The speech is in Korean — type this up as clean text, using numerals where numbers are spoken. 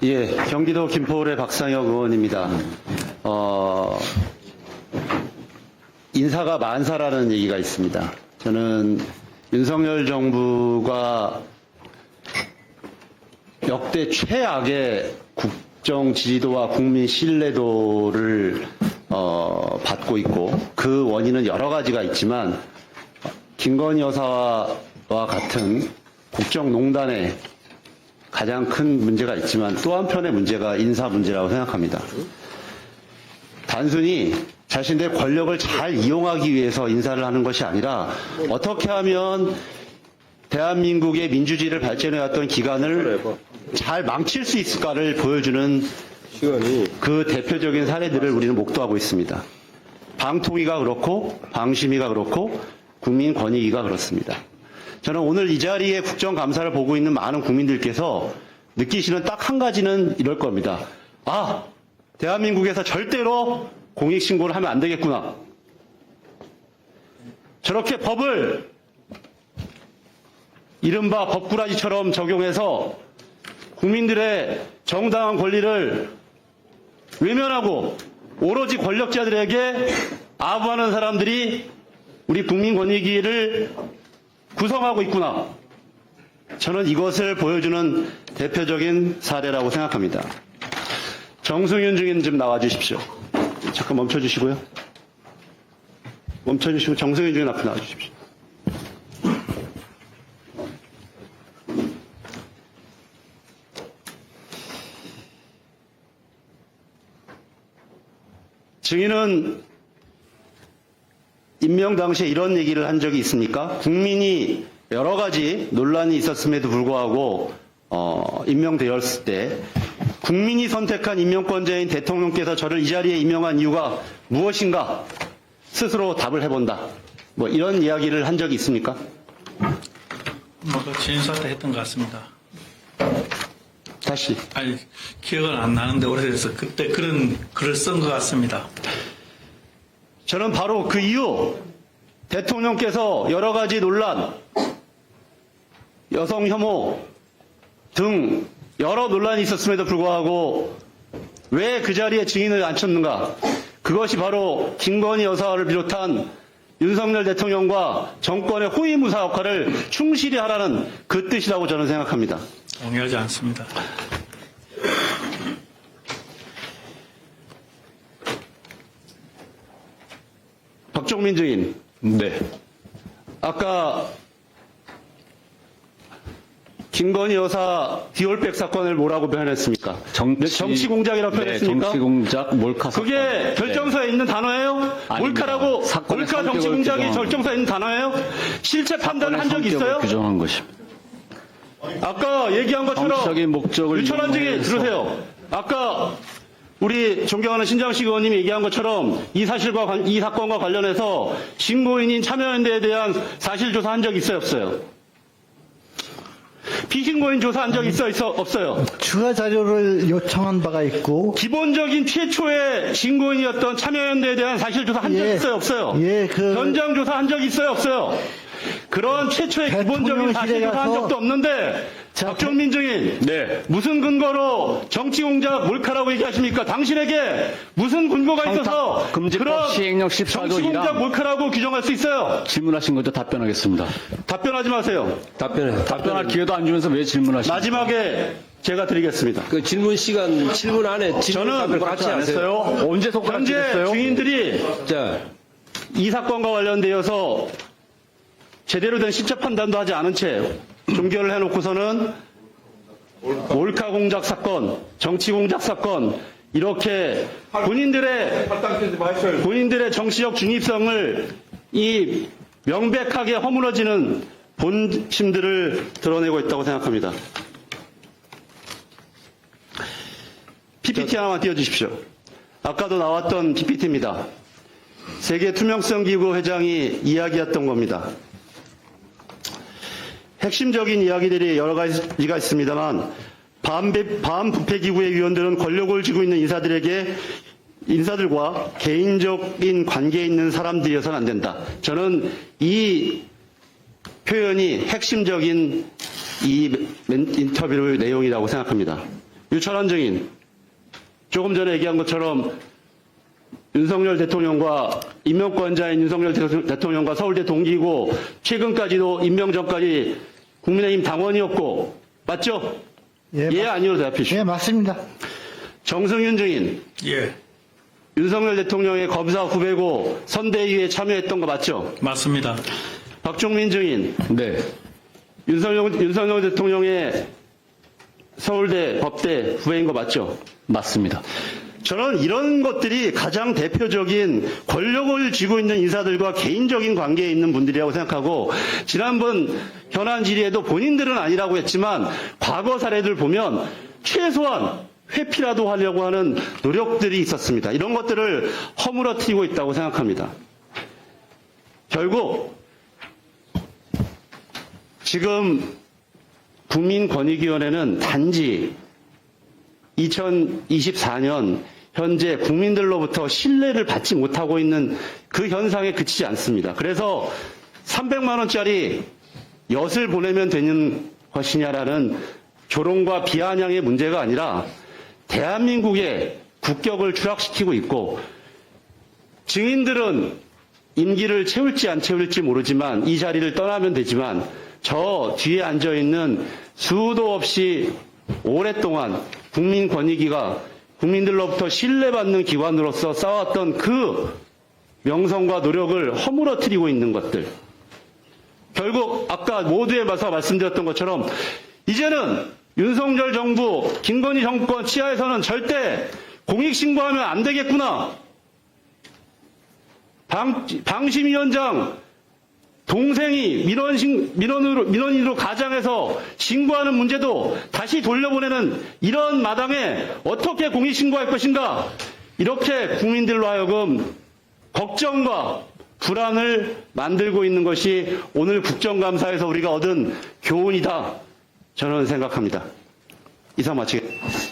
예, 경기도 김포울의 박상혁 의원입니다. 인사가 만사라는 얘기가 있습니다. 저는 윤석열 정부가 역대 최악의 국정 지지도와 국민 신뢰도를 받고 있고, 그 원인은 여러 가지가 있지만 김건희 여사와 같은 국정농단의 가장 큰 문제가 있지만 또 한편의 문제가 인사 문제라고 생각합니다. 단순히 자신들의 권력을 잘 이용하기 위해서 인사를 하는 것이 아니라 어떻게 하면 대한민국의 민주주의를 발전해왔던 기간을 잘 망칠 수 있을까를 보여주는 그 대표적인 사례들을 우리는 목도하고 있습니다. 방통위가 그렇고 방심위가 그렇고 국민권익위가 그렇습니다. 저는 오늘 이 자리에 국정감사를 보고 있는 많은 국민들께서 느끼시는 딱 한 가지는 이럴 겁니다. 아, 대한민국에서 절대로 공익신고를 하면 안 되겠구나. 저렇게 법을 이른바 법꾸라지처럼 적용해서 국민들의 정당한 권리를 외면하고 오로지 권력자들에게 아부하는 사람들이 우리 국민권익위를 구성하고 있구나. 저는 이것을 보여주는 대표적인 사례라고 생각합니다. 정승윤 증인 좀 나와주십시오. 잠깐 멈춰주시고요. 멈춰주시고 정승윤 증인 앞에 나와주십시오. 증인은 임명 당시에 이런 얘기를 한 적이 있습니까? 국민이 여러 가지 논란이 있었음에도 불구하고 임명되었을 때 국민이 선택한 임명권자인 대통령께서 저를 이 자리에 임명한 이유가 무엇인가 스스로 답을 해본다. 뭐 이런 이야기를 한 적이 있습니까? 그 진사 때 했던 것 같습니다. 다시. 아니, 기억은 안 나는데 오래돼서 그때 그런 글을 쓴 것 같습니다. 저는 바로 그 이유, 대통령께서 여러 가지 논란, 여성 혐오 등 여러 논란이 있었음에도 불구하고 왜 그 자리에 증인을 앉혔는가? 그것이 바로 김건희 여사를 비롯한 윤석열 대통령과 정권의 호위무사 역할을 충실히 하라는 그 뜻이라고 저는 생각합니다. 동의하지 않습니다. 박종민 증인. 네. 아까 김건희 여사 디올백 사건을 뭐라고 표현했습니까? 정치 공작이라고 표현했습니까? 정치 공작 몰카 사건. 그게 결정서에 있는 단어예요? 몰카라고 몰카 정치 공작이 결정서에 있는 단어예요? 실체 판단을 한 적이 있어요? 규정한 것입니다. 아까 얘기한 것처럼 정치적인 목적을 유철한 증인 이용해서 들으세요. 아까 우리 존경하는 신장식 의원님이 얘기한 것처럼 이 사건과 관련해서 신고인인 참여연대에 대한 사실조사 한 적 있어요, 없어요? 피신고인 조사한 적 있어, 없어요? 추가 자료를 요청한 바가 있고, 기본적인 최초의 신고인이었던 참여연대에 대한 사실조사 한 적 예. 있어요, 없어요? 예, 현장 조사 한 적 있어요, 없어요? 그런 최초의 기본적인 사실조사 한 적도 없는데 박종민 증인, 네. 무슨 근거로 정치공작 몰카라고 얘기하십니까? 당신에게 무슨 근거가 있어서 금지법 그런 시행령 14조 정치공작 1항 몰카라고 규정할 수 있어요? 질문하신 것도 답변하겠습니다. 답변하지 마세요. 답변할 기회도 안 주면서 왜 질문하십니까? 마지막에 제가 드리겠습니다. 그 질문 시간, 질문 안에 저는 같이 안 했어요. 언제 손가락 현재 찔렸어요? 증인들이 자, 이 사건과 관련되어서 제대로 된 실체 판단도 하지 않은 채 종결을 해놓고서는 몰카 공작 사건, 정치 공작 사건 이렇게 본인들의 정치적 중립성을 이 명백하게 허물어지는 본심들을 드러내고 있다고 생각합니다. PPT 하나만 띄워주십시오. 아까도 나왔던 PPT입니다. 세계 투명성 기구 회장이 이야기했던 겁니다. 핵심적인 이야기들이 여러 가지가 있습니다만 반부패기구의 위원들은 권력을 쥐고 있는 인사들과 개인적인 관계에 있는 사람들이어서는 안 된다. 저는 이 표현이 핵심적인 이 인터뷰의 내용이라고 생각합니다. 유철한 증인, 조금 전에 얘기한 것처럼 윤석열 대통령과 임명권자인 윤석열 대통령과 서울대 동기고 최근까지도 임명 전까지 국민의힘 당원이었고 맞죠? 예, 아니요 대답해 주시오. 예, 맞습니다. 정승윤 증인, 예, 윤석열 대통령의 검사 후배고 선대위에 참여했던 거 맞죠? 맞습니다. 박종민 증인, 네. 윤석열 대통령의 서울대 법대 후배인 거 맞죠? 맞습니다. 저는 이런 것들이 가장 대표적인 권력을 쥐고 있는 인사들과 개인적인 관계에 있는 분들이라고 생각하고, 지난번 현안 질의에도 본인들은 아니라고 했지만 과거 사례들 보면 최소한 회피라도 하려고 하는 노력들이 있었습니다. 이런 것들을 허물어뜨리고 있다고 생각합니다. 결국 지금 국민권익위원회는 단지 2024년 현재 국민들로부터 신뢰를 받지 못하고 있는 그 현상에 그치지 않습니다. 그래서 300만 원짜리 엿을 보내면 되는 것이냐라는 조롱과 비아냥의 문제가 아니라 대한민국의 국격을 추락시키고 있고, 증인들은 임기를 채울지 안 채울지 모르지만 이 자리를 떠나면 되지만 저 뒤에 앉아있는 수도 없이 오랫동안 국민권익위가 국민들로부터 신뢰받는 기관으로서 쌓았던 그 명성과 노력을 허물어뜨리고 있는 것들. 결국 아까 모두에 맞서 말씀드렸던 것처럼 이제는 윤석열 정부, 김건희 정권 치하에서는 절대 공익신고하면 안 되겠구나. 방심위원장 동생이 민원인으로 가장해서 신고하는 문제도 다시 돌려보내는 이런 마당에 어떻게 공익신고할 것인가, 이렇게 국민들로 하여금 걱정과 불안을 만들고 있는 것이 오늘 국정감사에서 우리가 얻은 교훈이다, 저는 생각합니다. 이상 마치겠습니다.